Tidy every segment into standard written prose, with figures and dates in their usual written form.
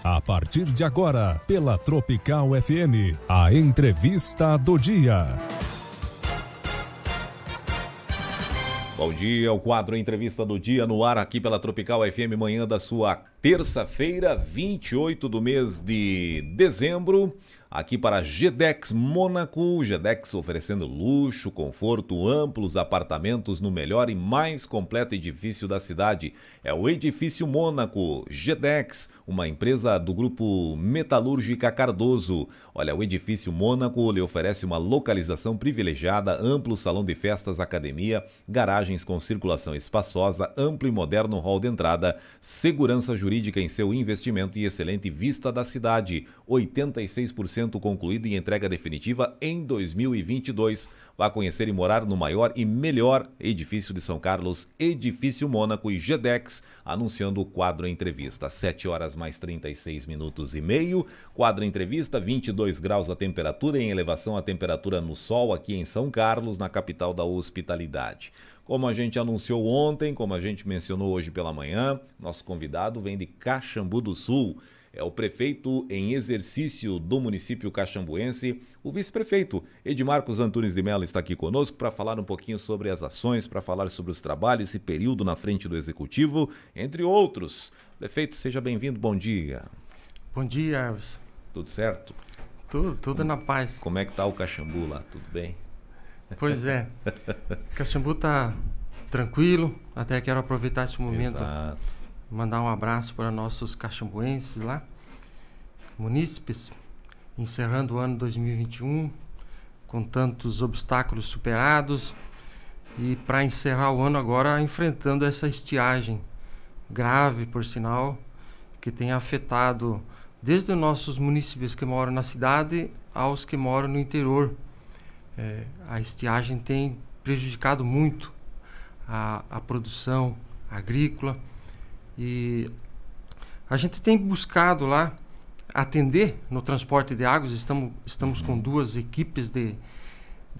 A partir de agora, pela Tropical FM, a entrevista do dia. Bom dia, o quadro Entrevista do Dia no ar aqui pela Tropical FM, manhã da sua terça-feira, 28 do mês de dezembro. Aqui para Gedex Mônaco, Gedex oferecendo luxo, conforto, amplos apartamentos no melhor e mais completo edifício da cidade. É o Edifício Mônaco, Gedex, uma empresa do grupo Metalúrgica Cardoso. Olha, o Edifício Mônaco lhe oferece uma localização privilegiada, amplo salão de festas, academia, garagens com circulação espaçosa, amplo e moderno hall de entrada, segurança jurídica em seu investimento e excelente vista da cidade. 86% concluído em entrega definitiva em 2022. Vá conhecer e morar no maior e melhor edifício de São Carlos, Edifício Mônaco e Gedex, anunciando o quadro Entrevista. 7 horas mais 36 minutos e meio. Quadro Entrevista, 22 graus a temperatura, em elevação a temperatura no sol aqui em São Carlos, na capital da hospitalidade. Como a gente anunciou ontem, como a gente mencionou hoje pela manhã, nosso convidado vem de Caxambu do Sul. É o prefeito em exercício do município caxambuense, o vice-prefeito Edmarcos Antunes de Mello está aqui conosco para falar um pouquinho sobre as ações, para falar sobre os trabalhos, esse período na frente do executivo, entre outros. Prefeito, seja bem-vindo, bom dia. Bom dia, Alves. Tudo certo? Tudo na paz. Como é que tá o Caxambu lá? Tudo bem? Pois é, Caxambu tá tranquilo, até quero aproveitar esse momento. Exato. Mandar um abraço para nossos caxambuenses lá, munícipes, encerrando o ano 2021 com tantos obstáculos superados e para encerrar o ano agora enfrentando essa estiagem grave, por sinal, que tem afetado desde os nossos munícipes que moram na cidade aos que moram no interior. A estiagem tem prejudicado muito a produção agrícola. E a gente tem buscado lá atender no transporte de águas. Estamos com duas equipes de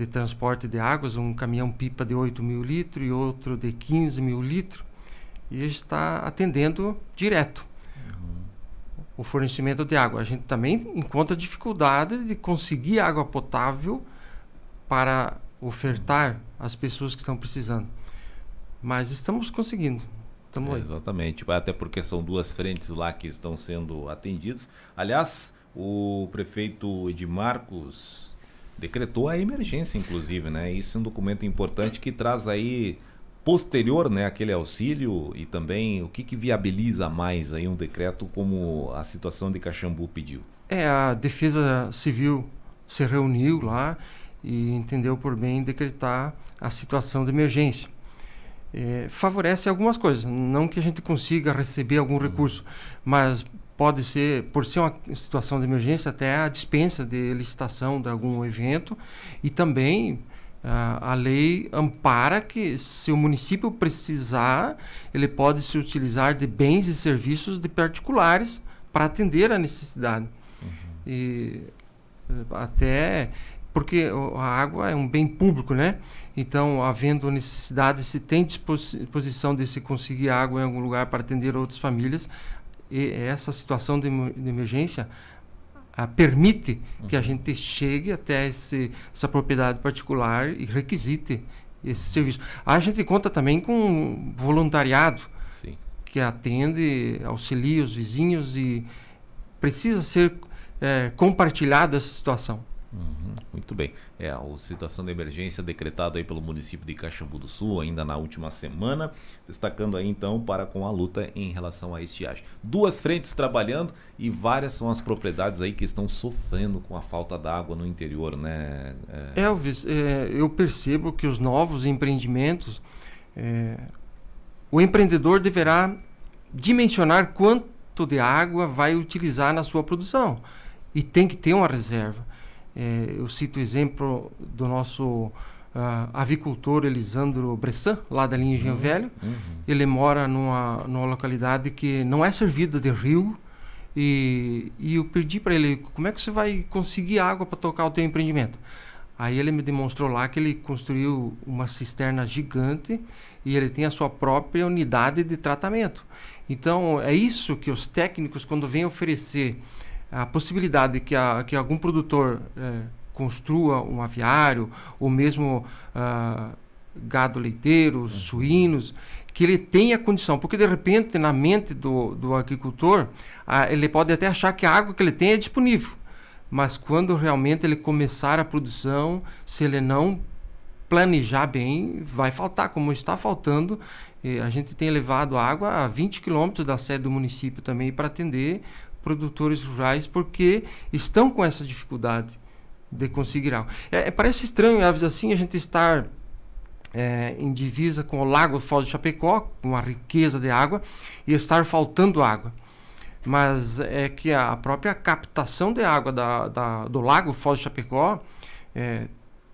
transporte de águas, um caminhão-pipa de 8.000 litros e outro de 15.000 litros, e a gente está atendendo direto o fornecimento de água. A gente também encontra dificuldade de conseguir água potável para ofertar às pessoas que estão precisando, mas estamos conseguindo. Exatamente, até porque são duas frentes lá que estão sendo atendidos. Aliás, o prefeito Edmarcos decretou a emergência, inclusive, né? Isso é um documento importante que traz aí, posterior, né, aquele auxílio, e também o que viabiliza mais aí um decreto como a situação de Caxambu pediu. A Defesa Civil se reuniu lá e entendeu por bem decretar a situação de emergência. Favorece algumas coisas, não que a gente consiga receber algum recurso, mas pode ser, por ser uma situação de emergência, até a dispensa de licitação de algum evento, e também a lei ampara que, se o município precisar, ele pode se utilizar de bens e serviços de particulares para atender a necessidade. E até porque a água é um bem público, né? Então, havendo necessidade, se tem disposição de se conseguir água em algum lugar para atender outras famílias, e essa situação de emergência permite que a gente chegue até essa propriedade particular e requisite esse serviço. A gente conta também com voluntariado. Sim. Que atende, auxilia os vizinhos, e precisa ser compartilhada essa situação. Muito bem. A situação de emergência decretada aí pelo município de Caxambu do Sul ainda na última semana, destacando aí então para com a luta em relação à estiagem. Duas frentes trabalhando e várias são as propriedades aí que estão sofrendo com a falta d'água no interior, né? Elvis, eu percebo que os novos empreendimentos, o empreendedor deverá dimensionar quanto de água vai utilizar na sua produção e tem que ter uma reserva. Eu cito o exemplo do nosso avicultor Elisandro Bressan, lá da linha Engenho Velho. Ele mora numa localidade que não é servida de rio, e eu pedi para ele: como é que você vai conseguir água para tocar o teu empreendimento? Aí ele me demonstrou lá que ele construiu uma cisterna gigante e ele tem a sua própria unidade de tratamento. Então, é isso que os técnicos, quando vêm oferecer a possibilidade que algum produtor construa um aviário, ou mesmo gado leiteiro, suínos, que ele tenha condição, porque de repente na mente do agricultor, ele pode até achar que a água que ele tem é disponível, mas quando realmente ele começar a produção, se ele não planejar bem, vai faltar, como está faltando. A gente tem levado água a 20 quilômetros da sede do município também para atender produtores rurais, porque estão com essa dificuldade de conseguir água. Parece estranho, assim, a gente estar em divisa com o Lago Foz do Chapecó, com uma riqueza de água, e estar faltando água. Mas é que a própria captação de água do Lago Foz do Chapecó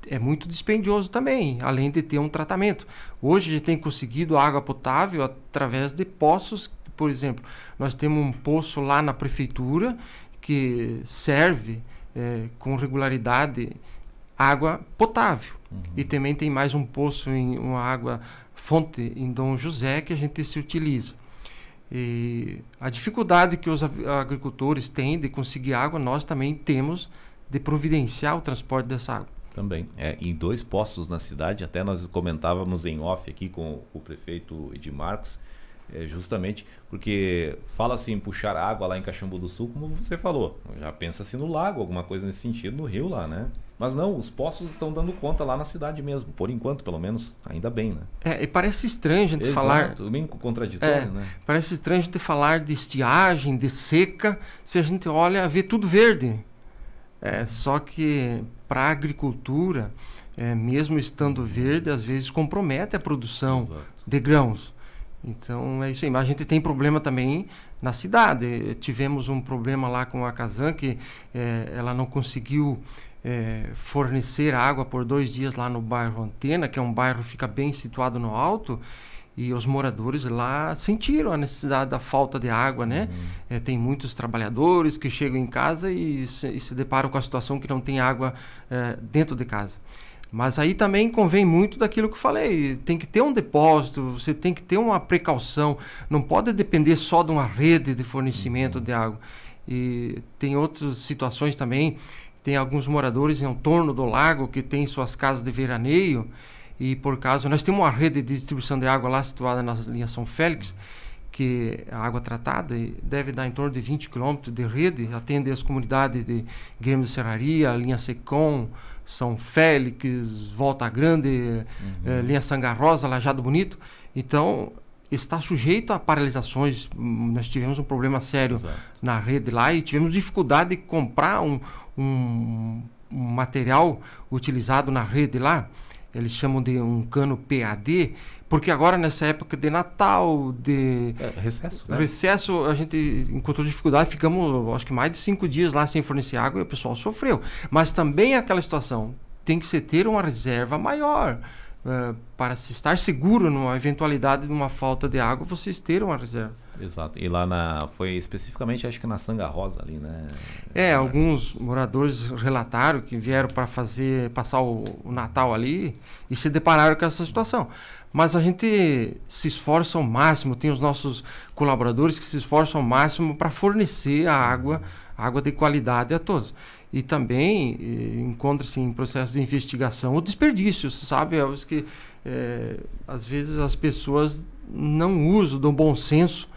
é muito dispendioso também, além de ter um tratamento. Hoje a gente tem conseguido água potável através de poços. Por exemplo, nós temos um poço lá na prefeitura que serve com regularidade água potável. E também tem mais um poço, uma água fonte em Dom José, que a gente se utiliza. E a dificuldade que os agricultores têm de conseguir água, nós também temos de providenciar o transporte dessa água. Também. Em 2 poços na cidade, até nós comentávamos em off aqui com o prefeito Edmarcos, justamente porque fala-se em puxar água lá em Caxambu do Sul, como você falou, já pensa-se no lago, alguma coisa nesse sentido, no rio lá, né? Mas não, os poços estão dando conta lá na cidade mesmo, por enquanto, pelo menos, ainda bem, né? E parece estranho a gente falar... bem contraditório, né? Parece estranho a gente falar de estiagem, de seca, se a gente olha, vê tudo verde. Só que para a agricultura, mesmo estando verde, às vezes compromete a produção de grãos. Então é isso aí. Mas a gente tem problema também na cidade. Tivemos um problema lá com a Casan, que ela não conseguiu fornecer água por 2 dias lá no bairro Antena, que é um bairro que fica bem situado no alto. E os moradores lá sentiram a necessidade da falta de água, né? Tem muitos trabalhadores que chegam em casa e se deparam com a situação que não tem água dentro de casa. Mas aí também convém muito daquilo que eu falei. Tem que ter um depósito, você tem que ter uma precaução. Não pode depender só de uma rede de fornecimento de água. E tem outras situações também. Tem alguns moradores em torno do lago que têm suas casas de veraneio. E por causa, nós temos uma rede de distribuição de água lá situada na linha São Félix, que a água tratada deve dar em torno de 20 quilômetros de rede, atende as comunidades de Grêmio de Serraria, linha Secom, São Félix, Volta Grande, linha Sangarrosa, Lajado Bonito. Então, está sujeito a paralisações. Nós tivemos um problema sério na rede lá e tivemos dificuldade de comprar um material utilizado na rede lá. Eles chamam de um cano PAD, porque agora nessa época de Natal, de recesso, a gente encontrou dificuldade, ficamos acho que mais de 5 dias lá sem fornecer água e o pessoal sofreu. Mas também é aquela situação, tem que se ter uma reserva maior, para se estar seguro numa eventualidade de uma falta de água, vocês terem uma reserva. Exato. E lá foi especificamente, acho que na Sanga Rosa ali, né? Alguns moradores relataram que vieram para passar o Natal ali e se depararam com essa situação. Mas a gente se esforça ao máximo, tem os nossos colaboradores que se esforçam ao máximo para fornecer a água de qualidade a todos. E também encontra-se em processo de investigação o desperdício, sabe? Às vezes as pessoas não usam do bom senso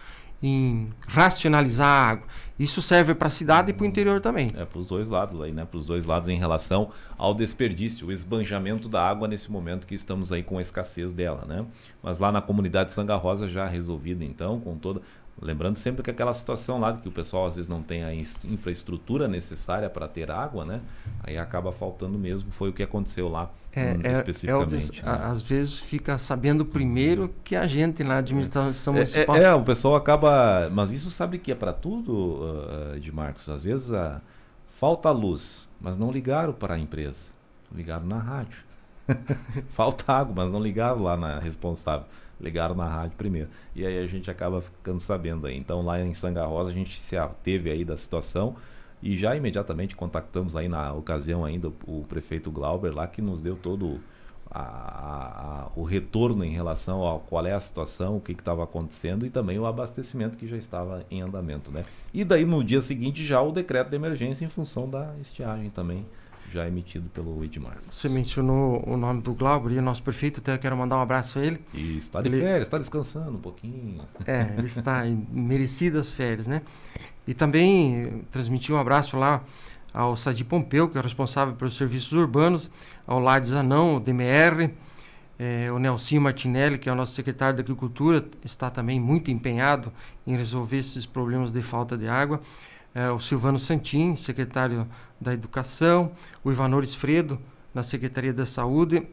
em racionalizar a água. Isso serve para a cidade e para o interior também. Para os 2 lados aí, né? Para os 2 lados em relação ao desperdício, o esbanjamento da água nesse momento que estamos aí com a escassez dela, né? Mas lá na comunidade Sanga Rosa já resolvida então, com toda... Lembrando sempre que aquela situação lá que o pessoal às vezes não tem a infraestrutura necessária para ter água, né? Aí acaba faltando mesmo, foi o que aconteceu lá especificamente. Às vezes fica sabendo primeiro que a gente na administração municipal. O pessoal acaba... Mas isso sabe que é para tudo, Edmarcos. Às vezes falta luz, mas não ligaram para a empresa. Ligaram na rádio. Falta água, mas não ligaram lá na responsável. Ligaram na rádio primeiro. E aí a gente acaba ficando sabendo aí. Então lá em Sanga Rosa a gente se ateve aí da situação e já imediatamente contactamos aí na ocasião ainda o prefeito Glauber lá, que nos deu todo o retorno em relação a qual é a situação, o que estava acontecendo e também o abastecimento que já estava em andamento, né? E daí no dia seguinte já o decreto de emergência em função da estiagem também já emitido pelo Edmar. Você mencionou o nome do Glauber, e nosso prefeito, até quero mandar um abraço a ele. E está de férias, está descansando um pouquinho. Ele está em merecidas férias, né? E também transmitir um abraço lá ao Sadi Pompeu, que é o responsável pelos serviços urbanos, ao Lades Anão, o DMR, o Nelsinho Martinelli, que é o nosso secretário de Agricultura, está também muito empenhado em resolver esses problemas de falta de água. O Silvano Santin, secretário da Educação, o Ivanor Esfredo, na Secretaria da Saúde,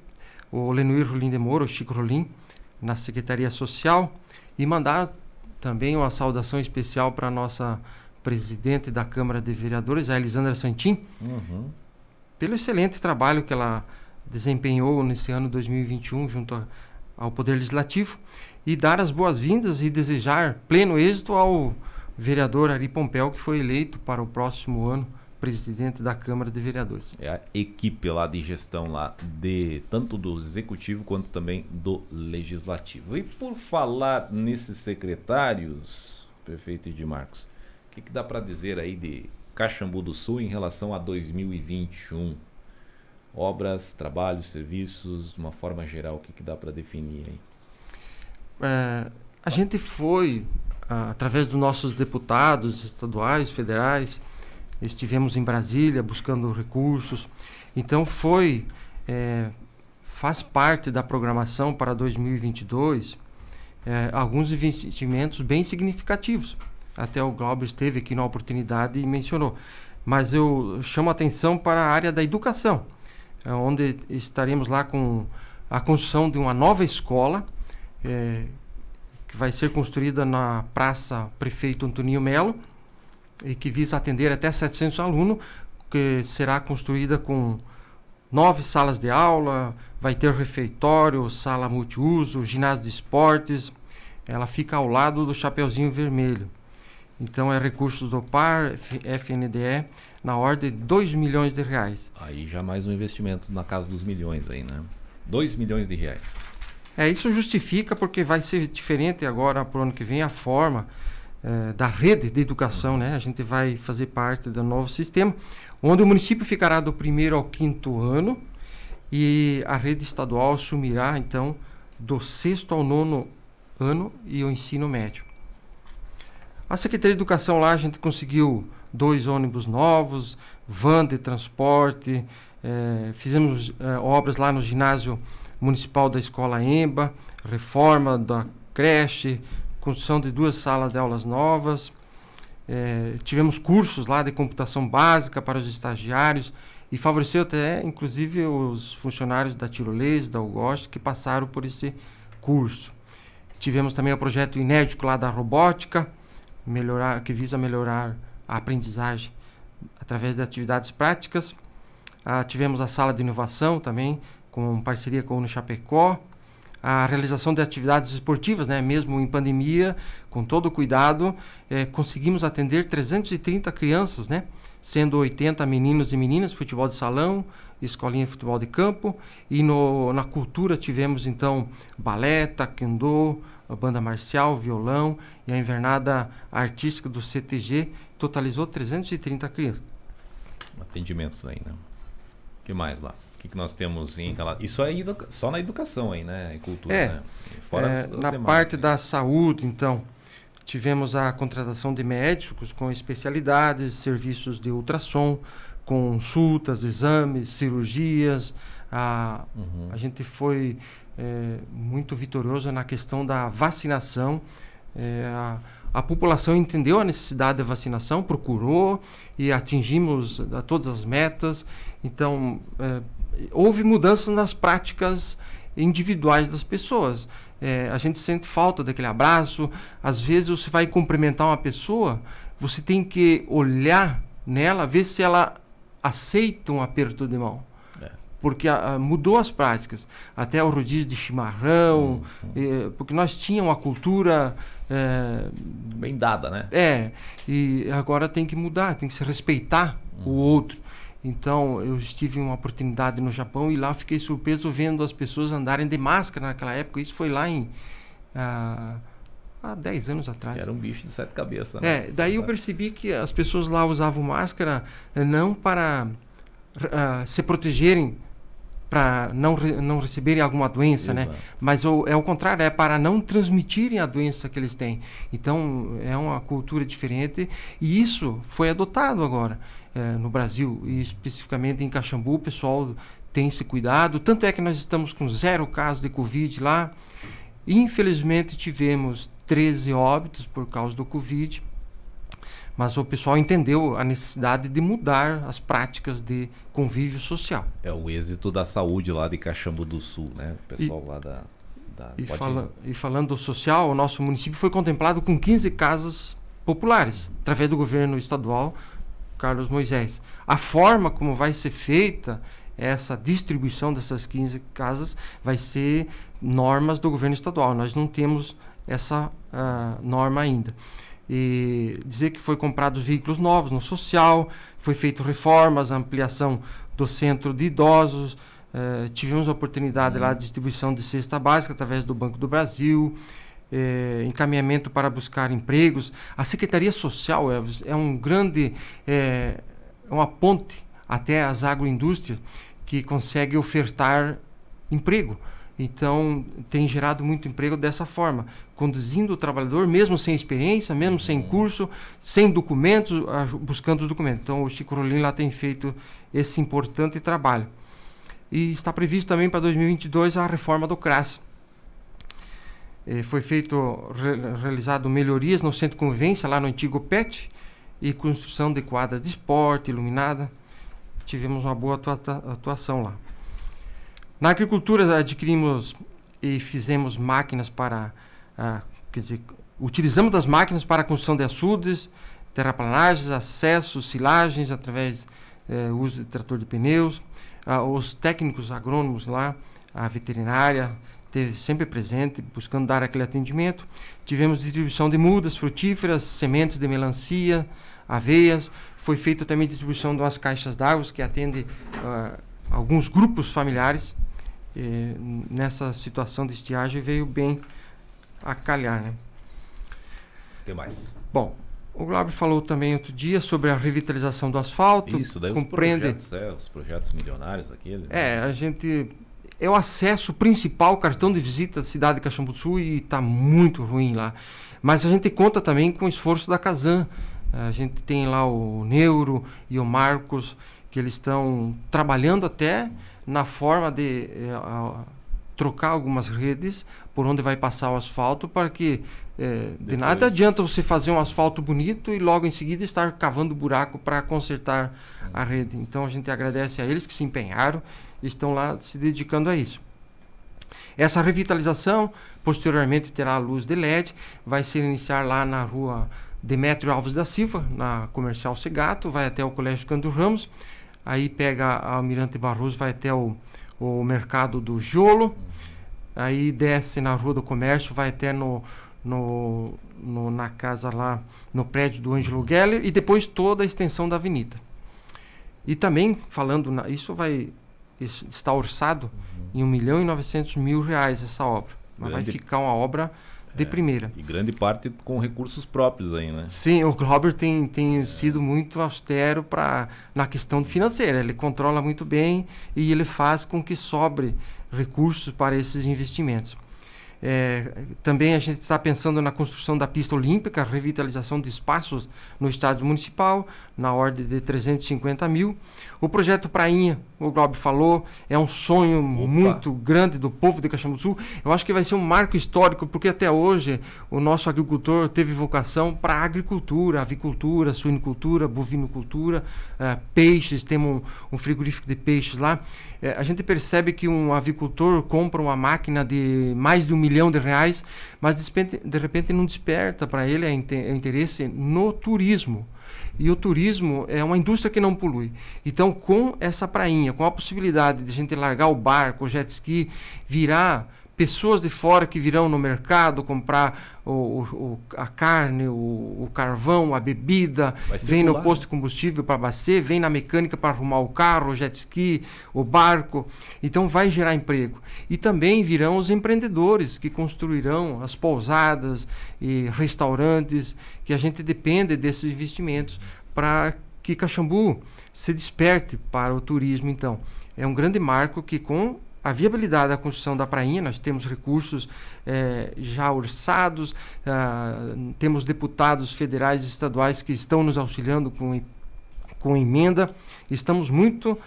o Lenuir Rolim de Moura, o Chico Rolim, na Secretaria Social, e mandar também uma saudação especial para a nossa presidente da Câmara de Vereadores, a Elisandra Santin, pelo excelente trabalho que ela desempenhou nesse ano 2021 junto ao Poder Legislativo, e dar as boas-vindas e desejar pleno êxito ao vereador Ari Pompeu, que foi eleito para o próximo ano presidente da Câmara de Vereadores. É a equipe lá de gestão lá, tanto do Executivo quanto também do Legislativo. E por falar nesses secretários, prefeito Edmarcos, o que dá para dizer aí de Caxambu do Sul em relação a 2021? Obras, trabalhos, serviços, de uma forma geral, o que dá para definir aí? A gente foi, através dos nossos deputados estaduais, federais, estivemos em Brasília buscando recursos. Então faz parte da programação para 2022 alguns investimentos bem significativos. Até o Glauber esteve aqui na oportunidade e mencionou. Mas eu chamo a atenção para a área da educação, onde estaremos lá com a construção de uma nova escola, que vai ser construída na Praça Prefeito Antoninho Melo, e que visa atender até 700 alunos, que será construída com 9 salas de aula, vai ter refeitório, sala multiuso, ginásio de esportes. Ela fica ao lado do Chapeuzinho Vermelho. Então é recursos do PAR, FNDE, na ordem de R$2 milhões. Aí já mais um investimento na casa dos milhões aí, né? R$2 milhões. Isso justifica, porque vai ser diferente agora para o ano que vem a forma da rede de educação, né? A gente vai fazer parte do novo sistema, onde o município ficará do 1º ao 5º ano e a rede estadual assumirá, então, do 6º ao 9º ano e o ensino médio. A Secretaria de Educação lá, a gente conseguiu 2 ônibus novos, van de transporte, fizemos obras lá no ginásio municipal da Escola EMBA, reforma da creche, construção de 2 salas de aulas novas, tivemos cursos lá de computação básica para os estagiários e favoreceu até, inclusive, os funcionários da Tirolês, da UGOST, que passaram por esse curso. Tivemos também o projeto inédito lá da robótica, que visa melhorar a aprendizagem através de atividades práticas. Tivemos a sala de inovação também, com parceria com a Unichapecó, a realização de atividades esportivas, né? Mesmo em pandemia, com todo o cuidado, conseguimos atender 330 crianças, né? Sendo 80 meninos e meninas, futebol de salão, escolinha de futebol de campo, e na cultura tivemos então balé, taekwondo, a banda marcial, violão, e a invernada artística do CTG totalizou 330 crianças. Atendimentos aí, né? O que mais lá? O que nós temos em relação... Isso é só na educação aí, né? E cultura, né? Fora na demais, parte da saúde, então, tivemos a contratação de médicos com especialidades, serviços de ultrassom, consultas, exames, cirurgias. A gente foi muito vitorioso na questão da vacinação. A população entendeu a necessidade da vacinação, procurou e atingimos todas as metas. Então, houve mudanças nas práticas individuais das pessoas. A gente sente falta daquele abraço. Às vezes você vai cumprimentar uma pessoa, você tem que olhar nela, ver se ela aceita um aperto de mão. Porque mudou as práticas. Até o rodízio de chimarrão, porque nós tínhamos uma cultura... bem dada, né? E agora tem que mudar, tem que se respeitar o outro. Então, eu tive uma oportunidade no Japão e lá fiquei surpreso vendo as pessoas andarem de máscara naquela época. Isso foi lá há 10 anos atrás. Era um bicho de 7 cabeças, né? Daí eu percebi que as pessoas lá usavam máscara não para se protegerem, para não receberem alguma doença, né? Mas é o contrário, é para não transmitirem a doença que eles têm. Então, é uma cultura diferente e isso foi adotado agora no Brasil, e especificamente em Caxambu, o pessoal tem esse cuidado. Tanto é que nós estamos com 0 casos de Covid lá. Infelizmente, tivemos 13 óbitos por causa do Covid, mas o pessoal entendeu a necessidade de mudar as práticas de convívio social. É o êxito da saúde lá de Caxambu do Sul, né? O pessoal lá da E falando do social, o nosso município foi contemplado com 15 casas populares, através do governo estadual, Carlos Moisés. A forma como vai ser feita essa distribuição dessas 15 casas vai ser normas do governo estadual. Nós não temos essa norma ainda. E dizer que foi comprados veículos novos no social, foi feito reformas, ampliação do centro de idosos, tivemos a oportunidade lá de distribuição de cesta básica através do Banco do Brasil, encaminhamento para buscar empregos. A Secretaria Social é um grande, uma ponte até as agroindústrias que consegue ofertar emprego. Então, tem gerado muito emprego dessa forma, conduzindo o trabalhador, mesmo sem experiência, mesmo sem curso, sem documentos, buscando os documentos. Então, o Chico Rolim lá tem feito esse importante trabalho. E está previsto também para 2022 a reforma do CRAS. Foi realizado melhorias no centro de convivência, lá no antigo PET, e construção de quadra de esporte, iluminada. Tivemos uma boa atuação lá. Na agricultura, adquirimos e fizemos máquinas para... utilizamos das máquinas para a construção de açudes, terraplanagens, acessos, silagens, através do uso de trator de pneus. Os técnicos agrônomos lá, a veterinária, esteve sempre presente, buscando dar aquele atendimento. Tivemos distribuição de mudas frutíferas, sementes de melancia, aveias. Foi feita também distribuição de umas caixas d'água que atendem alguns grupos familiares. Nessa situação de estiagem veio bem a calhar, né? O que mais? Bom, o Glauber falou também outro dia sobre a revitalização do asfalto. Isso, daí compreende os projetos milionários aqueles. A gente... É o acesso principal, o cartão de visita da cidade de Caxambu do Sul, e está muito ruim lá. Mas a gente conta também com o esforço da Casan. A gente tem lá o Neuro e o Marcos, que eles estão trabalhando até na forma de trocar algumas redes por onde vai passar o asfalto, para que de nada adianta você fazer um asfalto bonito e logo em seguida estar cavando buraco para consertar a rede. Então a gente agradece a eles que se empenharam e estão lá se dedicando a isso. Essa revitalização posteriormente terá a luz de LED, vai se iniciar lá na rua Demétrio Alves da Silva, na Comercial Segato, vai até o Colégio Cândido Ramos, aí pega a Almirante Barroso, vai até o Mercado do Jolo, aí desce na Rua do Comércio, vai até na casa lá, no prédio do Ângelo Geller, e depois toda a extensão da avenida. E também, falando, isso está orçado em R$1.900.000 essa obra, mas vai ficar uma obra de primeira. E grande parte com recursos próprios aí, né? Sim, o Glauber tem sido muito austero na questão financeira. Ele controla muito bem e ele faz com que sobre recursos para esses investimentos. Também a gente está pensando na construção da pista olímpica, revitalização de espaços no estádio municipal, na ordem de 350 mil. O projeto Prainha, o Glauber falou, é um sonho muito grande do povo de Caxambu do Sul. Eu acho que vai ser um marco histórico, porque até hoje o nosso agricultor teve vocação para a agricultura, avicultura, suinicultura, bovinocultura, peixes, temos um frigorífico de peixes lá. A gente percebe que um avicultor compra uma máquina de mais de R$1 milhão, mas de repente não desperta para ele o interesse no turismo. E o turismo é uma indústria que não polui. Então, com essa prainha, com a possibilidade de a gente largar o barco, o jet ski, virar pessoas de fora que virão no mercado comprar a carne, o carvão, a bebida, vem no posto de combustível para abastecer, vem na mecânica para arrumar o carro, o jet ski, o barco. Então vai gerar emprego. E também virão os empreendedores que construirão as pousadas e restaurantes, que a gente depende desses investimentos para que Caxambu se desperte para o turismo. Então, é um grande marco que, com a viabilidade da construção da prainha, nós temos recursos já orçados, temos deputados federais e estaduais que estão nos auxiliando com emenda. Estamos muito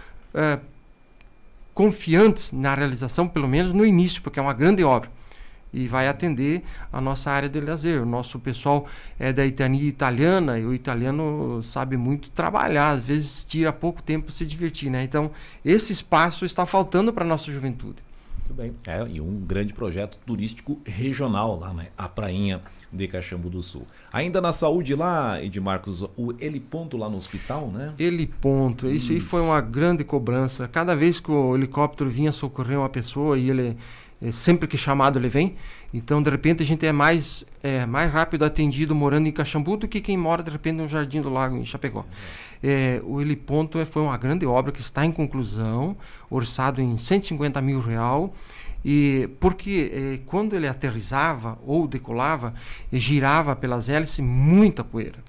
confiantes na realização, pelo menos no início, porque é uma grande obra e vai atender a nossa área de lazer. O nosso pessoal é da etnia italiana e o italiano sabe muito trabalhar, às vezes tira pouco tempo para se divertir, né? Então, esse espaço está faltando para a nossa juventude. Muito bem. E um grande projeto turístico regional lá, né? A Prainha de Caxambu do Sul. Ainda na saúde lá, Edmarcos, o heliponto lá no hospital, né? Heliponto, isso aí foi uma grande cobrança. Cada vez que o helicóptero vinha socorrer uma pessoa e ele... sempre que chamado ele vem, então de repente a gente é mais rápido atendido morando em Caxambu do que quem mora de repente no Jardim do Lago em Chapecó. O heliponto foi uma grande obra que está em conclusão, orçado em R$150 mil, e porque quando ele aterrissava ou decolava, girava pelas hélices muita poeira,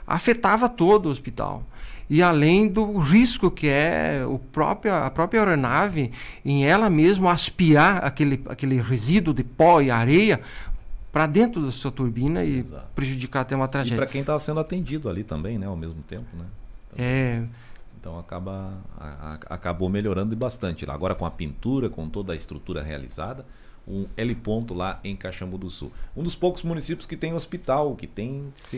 afetava todo o hospital. E além do risco que é a própria aeronave em ela mesma aspirar aquele resíduo de pó e areia para dentro da sua turbina e Exato. Prejudicar até uma tragédia. E para quem estava sendo atendido ali também, né, ao mesmo tempo, né? Então acabou melhorando bastante lá. Agora com a pintura, com toda a estrutura realizada, um heliponto lá em Caxambu do Sul. Um dos poucos municípios que tem hospital, que tem se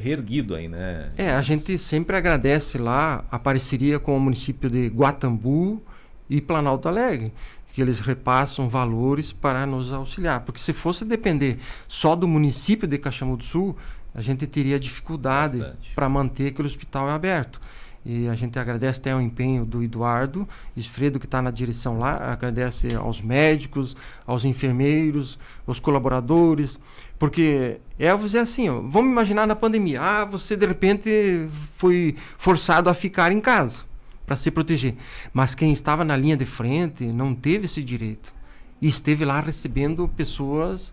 reerguido aí, né? A gente sempre agradece lá a parceria com o município de Guatambu e Planalto Alegre, que eles repassam valores para nos auxiliar. Porque se fosse depender só do município de Caxambu do Sul, a gente teria dificuldade para manter aquele hospital aberto. E a gente agradece até o empenho do Eduardo Esfredo, que está na direção lá, agradece aos médicos, aos enfermeiros, aos colaboradores, porque vou dizer assim, vamos imaginar na pandemia, você de repente foi forçado a ficar em casa para se proteger, mas quem estava na linha de frente não teve esse direito e esteve lá recebendo pessoas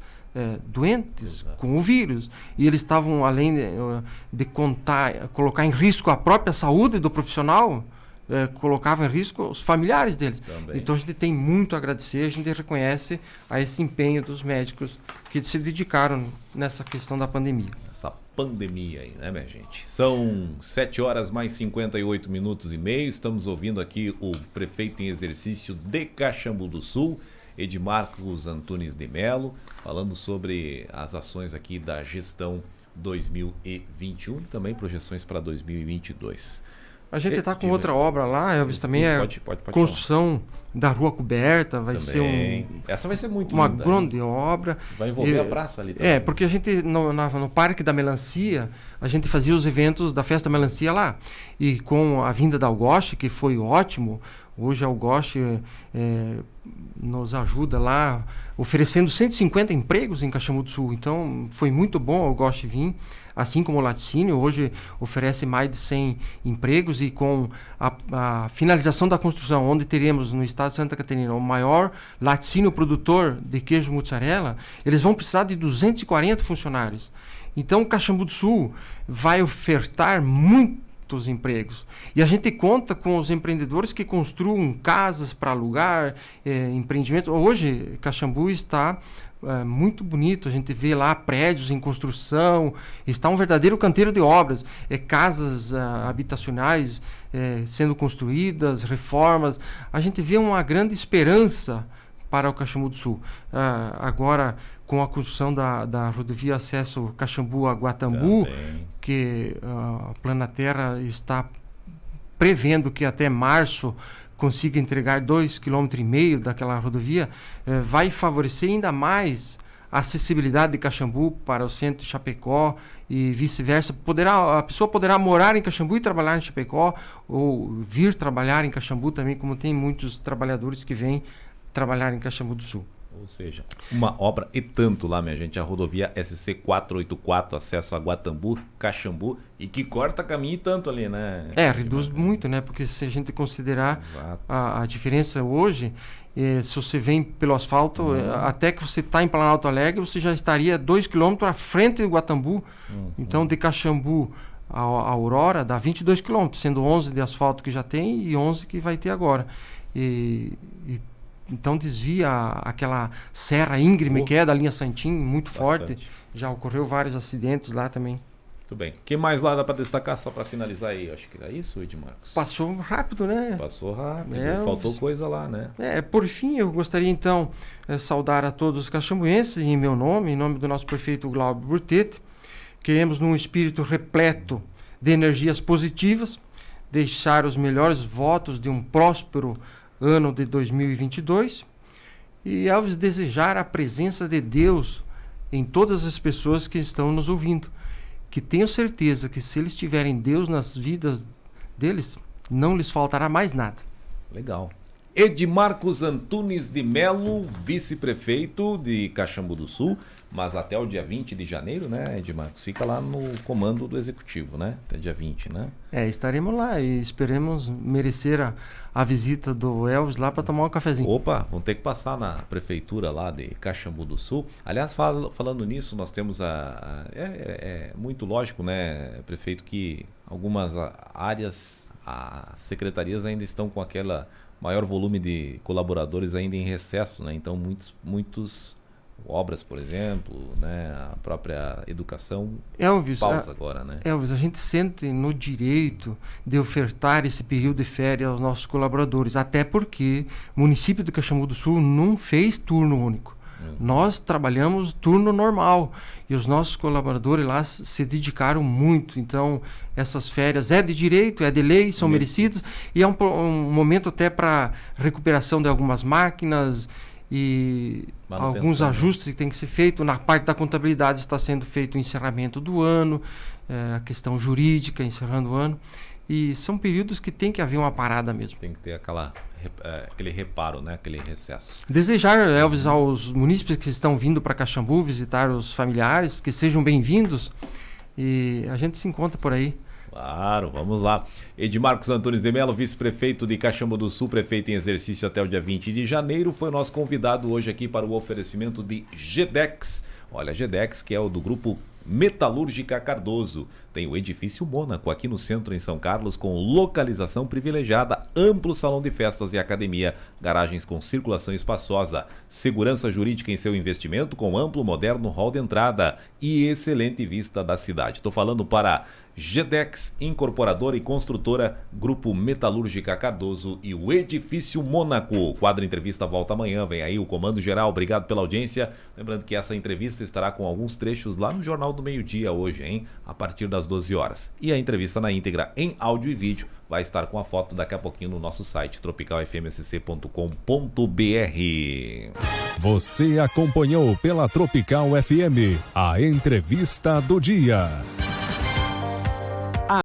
doentes Exato. Com o vírus, e eles estavam, além de colocar em risco a própria saúde do profissional, colocava em risco os familiares deles. Também. Então a gente tem muito a agradecer, a gente reconhece a esse empenho dos médicos que se dedicaram nessa questão da pandemia. Essa pandemia aí, né, minha gente? São 7h mais 58 minutos e meio, estamos ouvindo aqui o prefeito em exercício de Caxambu do Sul, Edmarcos Antunes de Melo, falando sobre as ações aqui da gestão 2021 e também projeções para 2022. A gente está com outra obra lá, Elvis, também pode construção da rua coberta, vai também. Ser essa vai ser muito uma linda, grande obra. Vai envolver a praça ali também. Porque a gente, no Parque da Melancia, a gente fazia os eventos da Festa Melancia lá. E com a vinda da Algoche, que foi ótimo, hoje a Algoche nos ajuda lá, oferecendo 150 empregos em Caxambu do Sul. Então, foi muito bom a Algoche vir, assim como o Laticínio. Hoje oferece mais de 100 empregos e com a finalização da construção, onde teremos no estado de Santa Catarina o maior laticínio produtor de queijo mussarela, eles vão precisar de 240 funcionários. Então, Caxambu do Sul vai ofertar muitos empregos. E a gente conta com os empreendedores que construam casas para alugar, empreendimentos. Hoje, Caxambu está muito bonito, a gente vê lá prédios em construção, está um verdadeiro canteiro de obras, casas habitacionais sendo construídas, reformas. A gente vê uma grande esperança para o Caxambu do Sul. Agora, com a construção da rodovia acesso Caxambu a Guatambu, que a Planaterra está prevendo que até março consiga entregar 2,5 km daquela rodovia, vai favorecer ainda mais a acessibilidade de Caxambu para o centro de Chapecó e vice-versa. A pessoa poderá morar em Caxambu e trabalhar em Chapecó, ou vir trabalhar em Caxambu também, como tem muitos trabalhadores que vêm trabalhar em Caxambu do Sul. Ou seja, uma obra e tanto lá, minha gente, a rodovia SC 484, acesso a Guatambu, Caxambu, e que corta caminho e tanto ali, né? Reduz muito, né? Porque se a gente considerar Exato. a diferença hoje, se você vem pelo asfalto, até que você está em Planalto Alegre, você já estaria 2 km à frente de Guatambu. Então, de Caxambu a Aurora dá 22 km, sendo 11 de asfalto que já tem e 11 que vai ter agora. Então desvia aquela serra íngreme que é da linha Santim, muito forte. Já ocorreu vários acidentes lá também. Muito bem. O que mais lá dá para destacar, só para finalizar aí? Acho que era isso, Edmarcos? Passou rápido, né? Passou rápido. Faltou coisa lá, né? Por fim, eu gostaria então saudar a todos os caxambuenses em meu nome, em nome do nosso prefeito Glauber Burtete. Queremos, num espírito repleto de energias positivas, deixar os melhores votos de um próspero ano de 2022 e ao desejar a presença de Deus em todas as pessoas que estão nos ouvindo, que tenho certeza que se eles tiverem Deus nas vidas deles, não lhes faltará mais nada. Legal. Edmarcos Antunes de Melo, vice-prefeito de Caxambu do Sul, mas até o dia 20 de janeiro, né, Edmarcos? Fica lá no comando do Executivo, né? Até dia 20, né? Estaremos lá e esperemos merecer a visita do Elvis lá para tomar um cafezinho. Opa, vamos ter que passar na prefeitura lá de Caxambu do Sul. Aliás, falando nisso, nós temos é muito lógico, né, prefeito, que algumas áreas, as secretarias ainda estão com aquela maior volume de colaboradores ainda em recesso, né? Então muitos obras, por exemplo, né? A própria educação pausa agora, né? Elvis, a gente sente no direito de ofertar esse período de férias aos nossos colaboradores, até porque o município de Caxambu do Sul não fez turno único. Nós trabalhamos turno normal e os nossos colaboradores lá se dedicaram muito. Então, essas férias é de direito, é de lei, são merecidas e é um momento até para recuperação de algumas máquinas e alguns ajustes que tem que ser feito. Na parte da contabilidade está sendo feito o encerramento do ano, a questão jurídica, encerrando o ano. E são períodos que tem que haver uma parada mesmo. Tem que ter aquele reparo, né? Aquele recesso. Desejar, Elvis, aos munícipes que estão vindo para Caxambu visitar os familiares, que sejam bem-vindos e a gente se encontra por aí. Claro, vamos lá. Edmarcos Antunes de Melo, vice-prefeito de Caxambu do Sul, prefeito em exercício até o dia 20 de janeiro, foi nosso convidado hoje aqui para o oferecimento de GEDEX. Olha, GEDEX, que é o do grupo Metalúrgica Cardoso. Tem o Edifício Mônaco aqui no centro, em São Carlos, com localização privilegiada, amplo salão de festas e academia, garagens com circulação espaçosa, segurança jurídica em seu investimento com amplo, moderno hall de entrada e excelente vista da cidade. Estou falando para GEDEX, incorporadora e construtora, Grupo Metalúrgica Cardoso e o Edifício Mônaco. O quadro Entrevista volta amanhã, vem aí o Comando Geral, obrigado pela audiência. Lembrando que essa entrevista estará com alguns trechos lá no Jornal do Meio-Dia hoje, hein? A partir das 12 horas. E a entrevista na íntegra em áudio e vídeo vai estar com a foto daqui a pouquinho no nosso site tropicalfmsc.com.br. Você acompanhou pela Tropical FM a Entrevista do Dia.